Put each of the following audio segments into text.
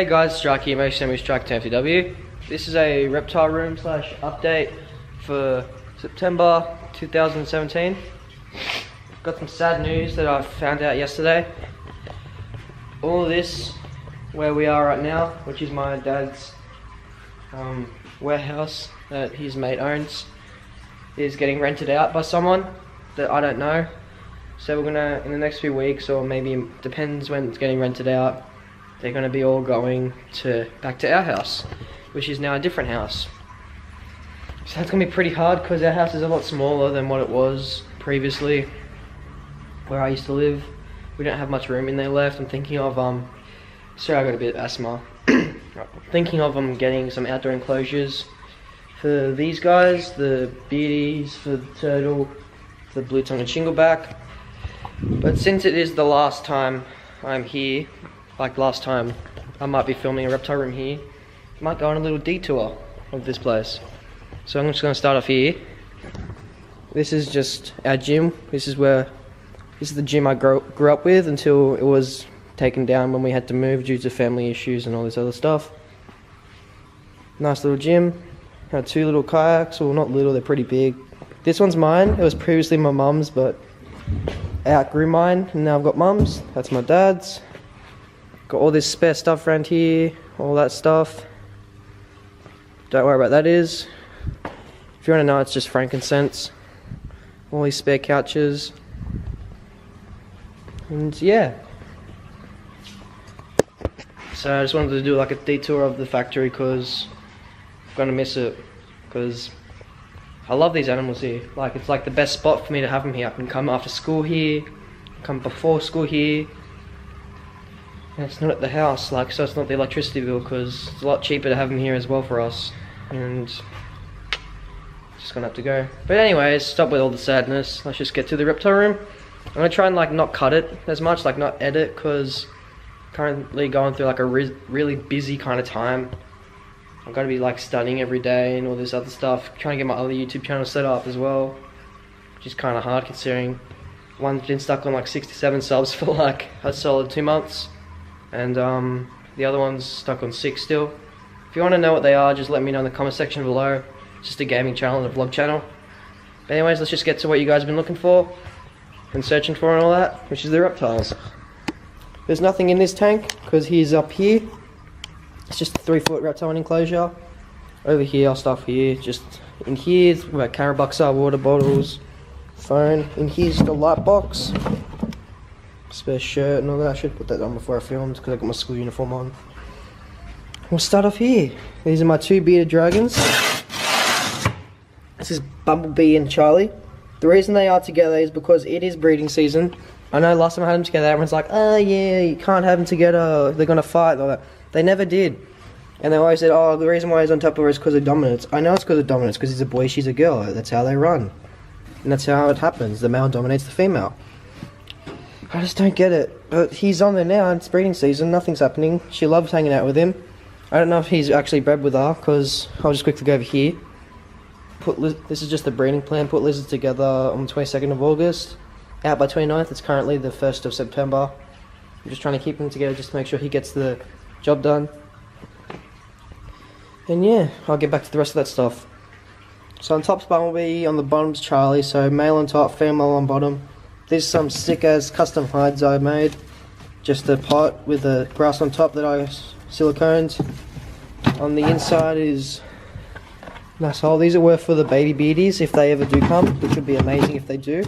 Hey guys, Strike here, Strike to MTW. This is a reptile room slash update for September 2017. Got some sad news that I found out yesterday. All of this, where we are right now, which is my dad's warehouse that his mate owns, is getting rented out by someone that I don't know. So we're gonna, in the next few weeks, or maybe depends when it's getting rented out, they're gonna be all going back to our house, which is now a different house. So that's gonna be pretty hard because our house is a lot smaller than what it was previously, where I used to live. We don't have much room in there left. I'm thinking of sorry, I got a bit of asthma. Thinking of getting some outdoor enclosures for these guys, the beardies, for the turtle, the blue tongue and shingleback. But since it is the last time I'm here, like last time I might be filming a reptile room here, I might go on a little detour of this place. So I'm just going to start off here. This is just our gym. This is the gym I grew up with until it was taken down when we had to move due to family issues and all this other stuff. Nice little gym. Had two little kayaks. Well, not little, they're pretty big. This one's mine. It was previously my mum's, but I outgrew mine and now I've got mum's. That's my dad's. Got all this spare stuff around here, all that stuff. Don't worry about that is. If you want to know, it's just frankincense. All these spare couches. And yeah. So I just wanted to do like a detour of the factory because I'm gonna miss it. Because I love these animals here. Like, it's like the best spot for me to have them here. I can come after school here, come before school here. And it's not at the house, like, so it's not the electricity bill, because it's a lot cheaper to have them here as well for us. And just gonna have to go. But anyways, stop with all the sadness. Let's just get to the reptile room. I'm gonna try and like not cut it as much, like not edit, because currently going through like a really busy kind of time. I'm gonna be like studying every day and all this other stuff, trying to get my other YouTube channel set up as well, which is kind of hard considering one's been stuck on like 67 subs for like a solid 2 months, and the other one's stuck on 6 still. If you want to know what they are, just let me know in the comment section below. It's just a gaming channel and a vlog channel. But anyways, let's just get to what you guys have been looking for and searching for and all that, which is the reptiles. There's nothing in this tank because he's up here. It's just a 3-foot reptile enclosure. Over here, I'll start here. Just in here, where camera box are, water bottles, phone. In here's the light box, spare shirt and all that. I should put that on before I filmed because I got my school uniform on. We'll start off here. These are my 2 bearded dragons. This is Bumblebee and Charlie. The reason they are together is because it is breeding season. I know last time I had them together, everyone's like, oh yeah, you can't have them together, they're gonna fight and all that. They never did. And they always said, oh, the reason why he's on top of her is because of dominance. I know it's because of dominance, because he's a boy, she's a girl. That's how they run. And that's how it happens. The male dominates the female. I just don't get it. But he's on there now, it's breeding season, nothing's happening. She loves hanging out with him. I don't know if he's actually bred with her, because I'll just quickly go over here. This is just the breeding plan. Put lizards together on the 22nd of August. Out by 29th, it's currently the 1st of September. I'm just trying to keep him together just to make sure he gets the job done. And yeah, I'll get back to the rest of that stuff. So on top's Bumblebee, on the bottom's Charlie, so male on top, female on bottom. There's some sick as custom hides I made. Just a pot with the grass on top that I siliconed. On the inside is nice hole. These are worth for the baby beardies if they ever do come, which would be amazing if they do.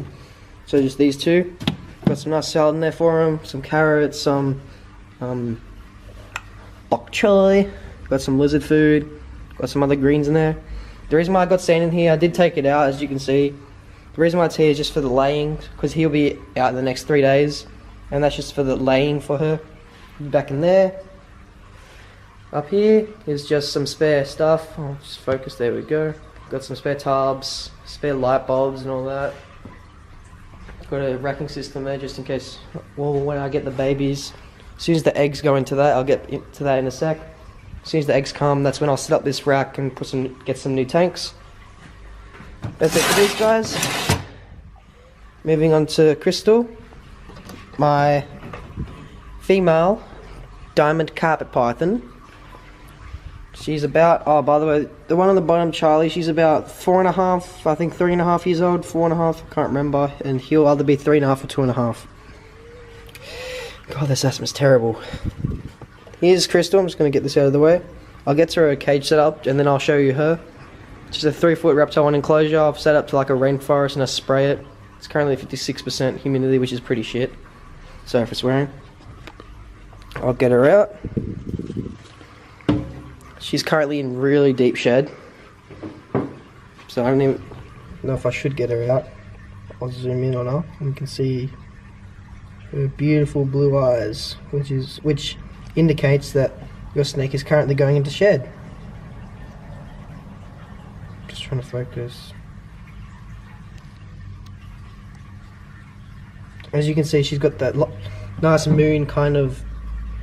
So just these 2. Got some nice salad in there for them, some carrots, some bok choy, got some lizard food, got some other greens in there. The reason why I got sand in here, I did take it out as you can see. The reason why it's here is just for the laying, because he'll be out in the next 3 days, and that's just for the laying for her. Back in there. Up here is just some spare stuff. I'll just focus, there we go. Got some spare tubs, spare light bulbs and all that. Got a racking system there just in case, well, when I get the babies, as soon as the eggs go into that, I'll get into that in a sec. As soon as the eggs come, that's when I'll set up this rack and get some new tanks. That's it for these guys. Moving on to Krystal, my female diamond carpet python. She's about, oh by the way, the one on the bottom, Charlie, she's about 4.5, I think 3.5 years old, 4.5, I can't remember, and he'll either be 3.5 or 2.5. God, this asthma's terrible. Here's Krystal. I'm just going to get this out of the way. I'll get to her cage set up and then I'll show you her. She's a 3-foot reptile on enclosure. I've set up to like a rainforest and I spray it. It's currently 56% humidity, which is pretty shit. Sorry for swearing. I'll get her out. She's currently in really deep shed. So I don't even know if I should get her out. I'll zoom in on her and you can see her beautiful blue eyes, which indicates that your snake is currently going into shed. Just trying to focus. As you can see, she's got that nice moon kind of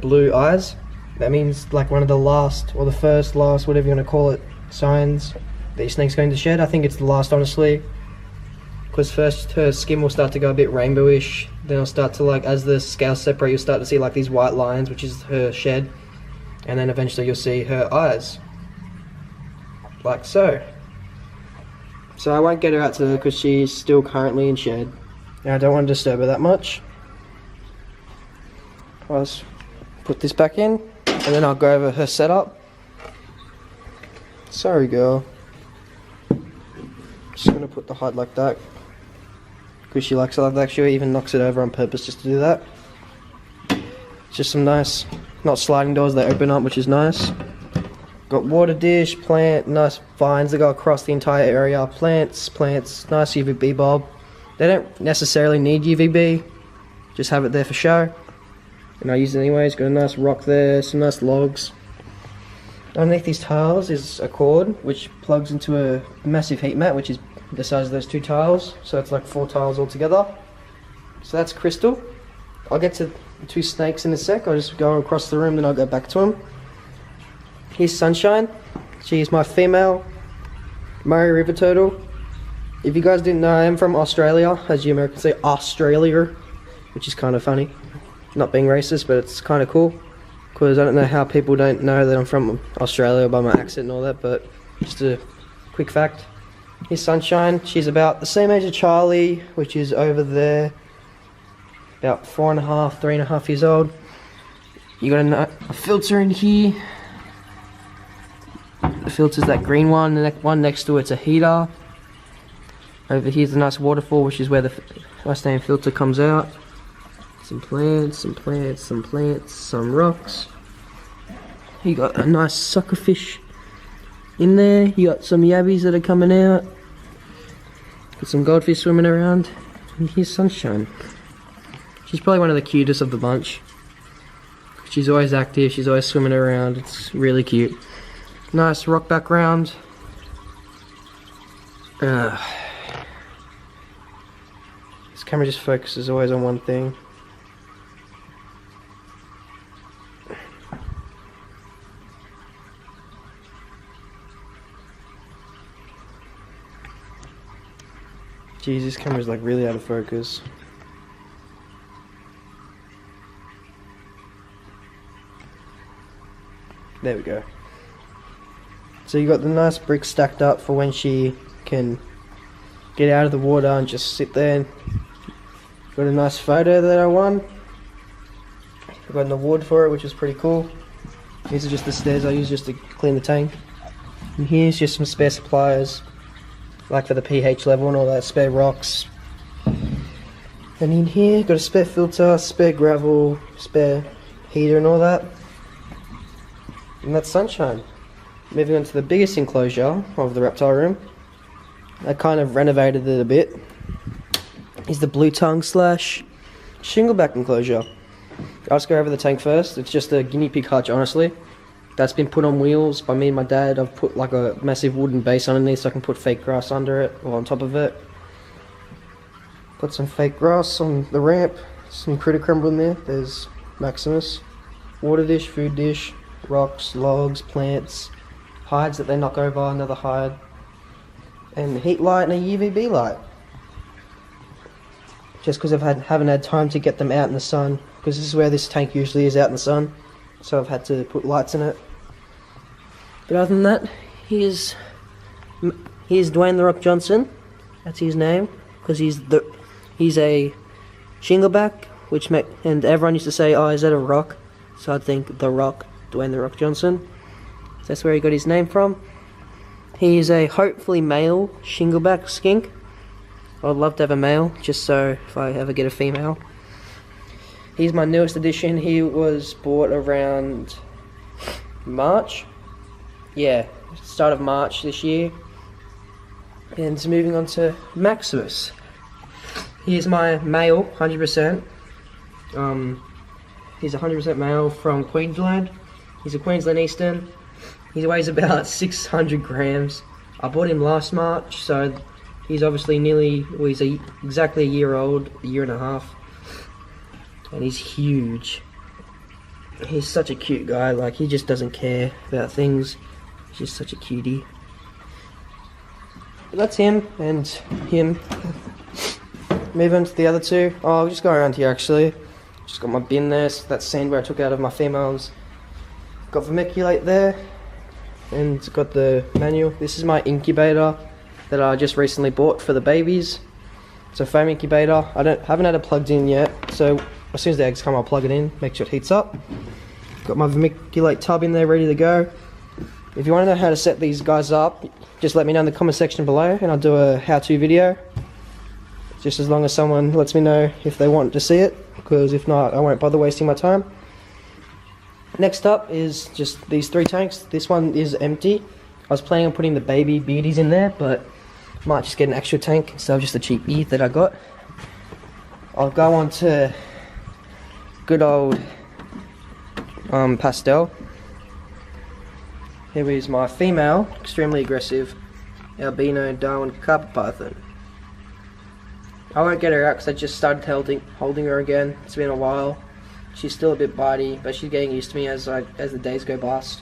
blue eyes. That means like one of the last, or the first, last, whatever you want to call it, signs that your snake's going to shed. I think it's the last, honestly. Because first her skin will start to go a bit rainbowish, then it'll start to, like, as the scales separate, you'll start to see like these white lines, which is her shed, and then eventually you'll see her eyes, like so. So I won't get her out to her because she's still currently in shed, and I don't want to disturb her that much. I'll just put this back in, and then I'll go over her setup. Sorry girl. Just gonna put the hide like that because she likes it like that. She even knocks it over on purpose just to do that. It's just some nice, not sliding doors, they open up, which is nice. Got water dish, plant, nice vines that go across the entire area. Plants, nice UVB bulb. They don't necessarily need UVB, just have it there for show. And I use it anyways. Got a nice rock there, some nice logs. Underneath these tiles is a cord which plugs into a massive heat mat, which is the size of those 2 tiles. So it's like 4 tiles altogether. So that's Krystal. I'll get to the 2 snakes in a sec. I'll just go across the room, then I'll go back to them. Here's Sunshine. She's my female Murray River turtle. If you guys didn't know, I am from Australia, as you Americans say, Australia, which is kind of funny. Not being racist, but it's kind of cool. Because I don't know how people don't know that I'm from Australia by my accent and all that, but just a quick fact. Here's Sunshine. She's about the same age as Charlie, which is over there. About 4.5, 3.5 years old. You got a filter in here. The filter's that green one. The one next to it's a heater. Over here's a nice waterfall, which is where the nice name filter comes out. Some plants, some rocks. You got a nice suckerfish in there. You got some yabbies that are coming out. Got some goldfish swimming around. And here's Sunshine. She's probably one of the cutest of the bunch. She's always active, she's always swimming around. It's really cute. Nice rock background. This camera just focuses always on one thing. Jeez, this camera's like really out of focus. There we go. So you got the nice bricks stacked up for when she can get out of the water and just sit there. Got a nice photo that I won. I got an award for it, which is pretty cool. These are just the stairs I use just to clean the tank. And here's just some spare supplies, like for the pH level and all that, spare rocks. And in here, got a spare filter, spare gravel, spare heater and all that. And that's Sunshine. Moving on to the biggest enclosure of the reptile room. I kind of renovated it a bit. Is the blue tongue / shingleback enclosure. I'll just go over the tank first. It's just a guinea pig hutch, honestly. That's been put on wheels by me and my dad. I've put like a massive wooden base underneath so I can put fake grass under it or on top of it. Put some fake grass on the ramp. Some critter crumble in there. There's Maximus. Water dish, food dish, rocks, logs, plants, hides that they knock over, another hide, and a heat light and a UVB light. Just because I haven't had time to get them out in the sun, because this is where this tank usually is, out in the sun. so I've had to put lights in it. But other than that, here's Dwayne "The Rock" Johnson. That's his name, because he's a shingleback, and everyone used to say, "Oh, is that a rock?" So I'd think The Rock, Dwayne "The Rock" Johnson. So that's where he got his name from. He is a hopefully male shingleback skink. I'd love to have a male, just so if I ever get a female. He's my newest addition. He was bought around March. Yeah, start of March this year. And moving on to Maximus. He is my male, 100%. He's 100% male from Queensland. He's a Queensland Eastern. He weighs about 600 grams. I bought him last March, so he's obviously he's exactly a year old, a year and a half. And he's huge. He's such a cute guy, like he just doesn't care about things. He's just such a cutie. But that's him and him. Move on to the other two. Oh, I'll just go around here actually. Just got my bin there, so that's sand where I took out of my females. Got vermiculate there. And got the manual. This is my incubator that I just recently bought for the babies. It's a foam incubator. I haven't had it plugged in yet, so as soon as the eggs come I'll plug it in, make sure it heats up. Got my vermiculate tub in there ready to go. If you want to know how to set these guys up, just let me know in the comment section below and I'll do a how-to video. Just as long as someone lets me know if they want to see it, because if not I won't bother wasting my time. Next up is just these 3 tanks. This one is empty. I was planning on putting the baby beauties in there, but might just get an extra tank instead of just a cheapie that I got. I'll go on to good old Pastel. Here is my female, extremely aggressive, albino Darwin carpet python. I won't get her out because I just started holding her again. It's been a while. She's still a bit bitey, but she's getting used to me as the days go past.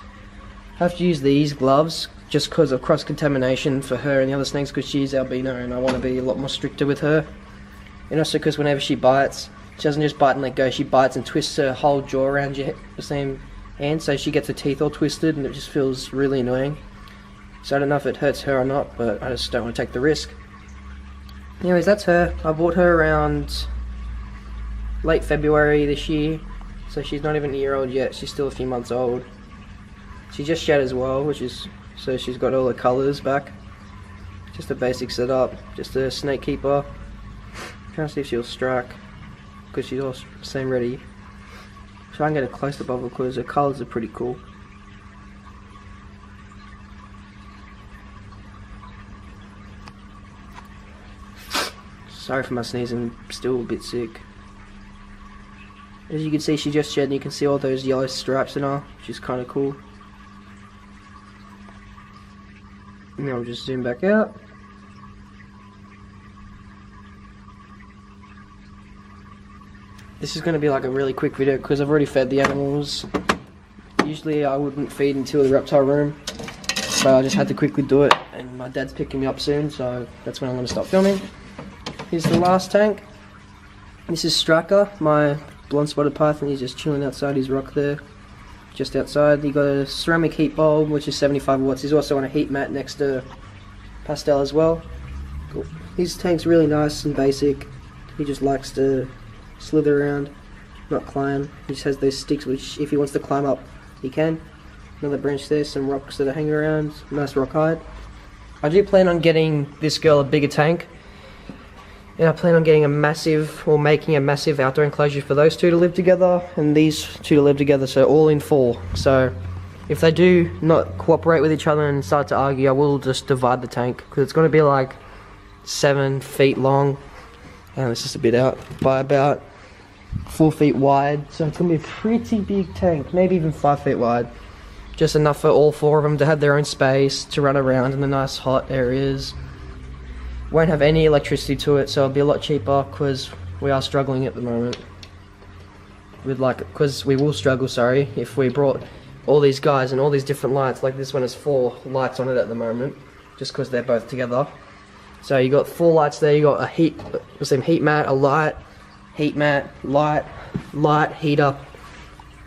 I have to use these gloves just because of cross-contamination for her and the other snakes, because she's albino and I want to be a lot more stricter with her. And also because whenever she bites, she doesn't just bite and let go, she bites and twists her whole jaw around the same hand, so she gets her teeth all twisted and it just feels really annoying. So I don't know if it hurts her or not, but I just don't want to take the risk. Anyways, that's her. I bought her around late February this year, so she's not even a year old yet, she's still a few months old. She just shed as well, so she's got all her colours back. Just a basic setup, just a snake keeper. Trying to see if she'll strike, because she's all same ready. Try and get a close up of her because her colours are pretty cool. Sorry for my sneezing, I'm still a bit sick. As you can see, she just shed and you can see all those yellow stripes in her, which is kind of cool. And then I'll just zoom back out. This is going to be like a really quick video because I've already fed the animals. Usually I wouldn't feed until the reptile room, but I just had to quickly do it, and my dad's picking me up soon, so that's when I'm going to stop filming. Here's the last tank. This is Striker, my blonde spotted python. He's just chilling outside his rock there, just outside. He got a ceramic heat bulb, which is 75 watts. He's also on a heat mat next to Pastel as well. Cool. His tank's really nice and basic. He just likes to slither around, not climb. He just has those sticks which if he wants to climb up he can. Another branch there, some rocks that are hanging around, nice rock hide. I do plan on getting this girl a bigger tank, and I plan on getting making a massive outdoor enclosure for those two to live together and these two to live together, so all in 4. So if they do not cooperate with each other and start to argue, I will just divide the tank, because it's going to be like 7 feet long and it's just a bit out by about 4 feet wide, so it's going to be a pretty big tank, maybe even 5 feet wide. Just enough for all 4 of them to have their own space, to run around in the nice hot areas. Won't have any electricity to it, so it'll be a lot cheaper, because we are struggling at the moment. Because we will struggle, sorry, if we brought all these guys and all these different lights. Like this one has 4 lights on it at the moment, just because they're both together. So you got 4 lights there, you got a heat mat, a light, heat mat, light, heater,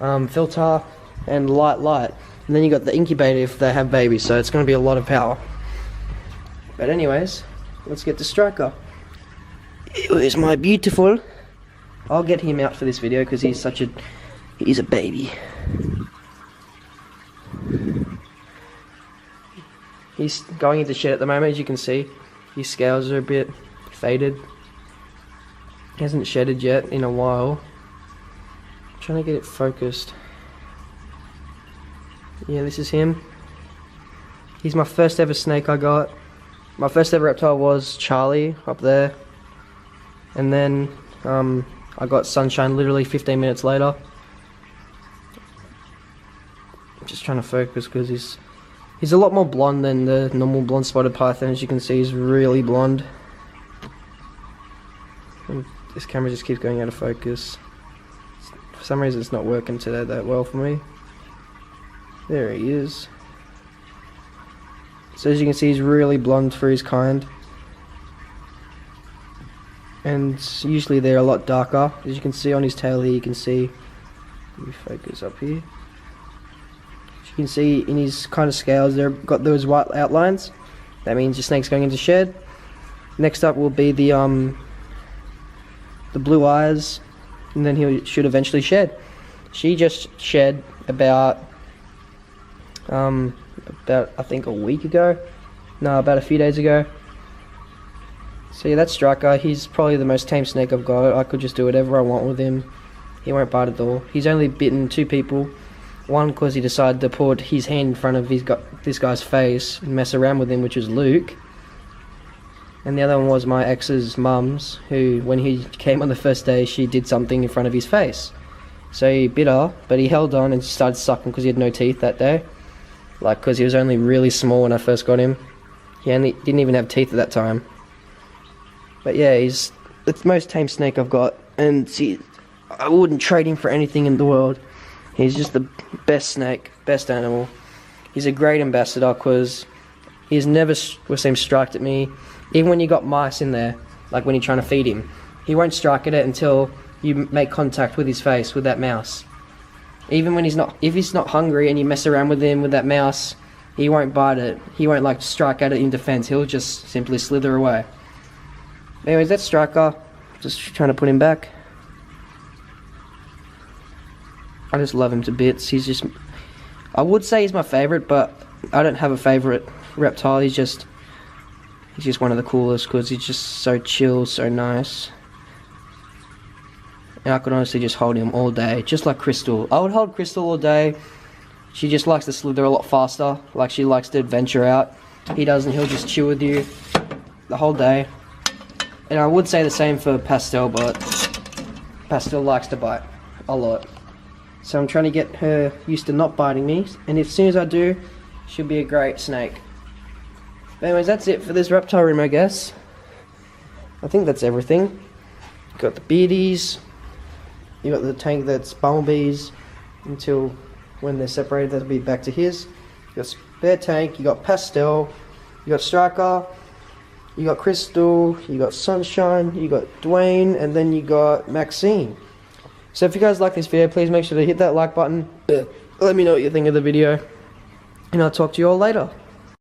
filter, and light. And then you got the incubator if they have babies, so it's going to be a lot of power. But anyways, let's get to Striker. Here's my beautiful. I'll get him out for this video because he's a baby. He's going into shed at the moment, as you can see. His scales are a bit faded. He hasn't shedded yet in a while. I'm trying to get it focused. Yeah, this is him. He's my first ever snake I got. My first ever reptile was Charlie up there. And then I got Sunshine literally 15 minutes later. I'm just trying to focus because he's a lot more blonde than the normal blonde spotted python. As you can see, he's really blonde. And this camera just keeps going out of focus. For some reason it's not working today that well for me. There he is. So as you can see, he's really blonde for his kind. And usually they're a lot darker. As you can see on his tail here, you can see, let me focus up here. As you can see in his kind of scales, they've got those white outlines. That means your snake's going into shed. Next up will be the blue eyes, and then he should eventually shed. She just shed about I think a week ago. No, about a few days ago. So yeah, that's Striker. He's probably the most tame snake I've got. I could just do whatever I want with him. He won't bite at all. He's only bitten 2 people. One because he decided to put his hand in front of this guy's face and mess around with him, which was Luke. And the other one was my ex's mum's, who, when he came on the first day, she did something in front of his face. So he bit her, but he held on and started sucking because he had no teeth that day. Like, because he was only really small when I first got him. He didn't even have teeth at that time. But yeah, he's the most tame snake I've got. And see, I wouldn't trade him for anything in the world. He's just the best snake, best animal. He's a great ambassador because he's never seemed striked at me. Even when you got mice in there, like when you're trying to feed him, he won't strike at it until you make contact with his face with that mouse. Even when if he's not hungry and you mess around with him with that mouse, he won't bite it. He won't like strike at it in defense. He'll just simply slither away. Anyways, that's Striker. Just trying to put him back. I just love him to bits. He's just, I would say he's my favorite, but I don't have a favorite reptile. He's just one of the coolest because he's just so chill, so nice. And I could honestly just hold him all day, just like Krystal. I would hold Krystal all day. She just likes to slither a lot faster, like she likes to adventure out. He doesn't, he'll just chill with you the whole day. And I would say the same for Pastel, but Pastel likes to bite a lot. So I'm trying to get her used to not biting me, and as soon as I do, she'll be a great snake. But anyways, that's it for this reptile room, I guess. I think that's everything. Got the beardies. You got the tank that's bumblebees until when they're separated, that'll be back to his. You got spare tank, you got Pastel, you got Striker, you got Krystal, you got Sunshine, you got Dwayne, and then you got Maxine. So if you guys like this video, please make sure to hit that like button. Let me know what you think of the video, and I'll talk to you all later.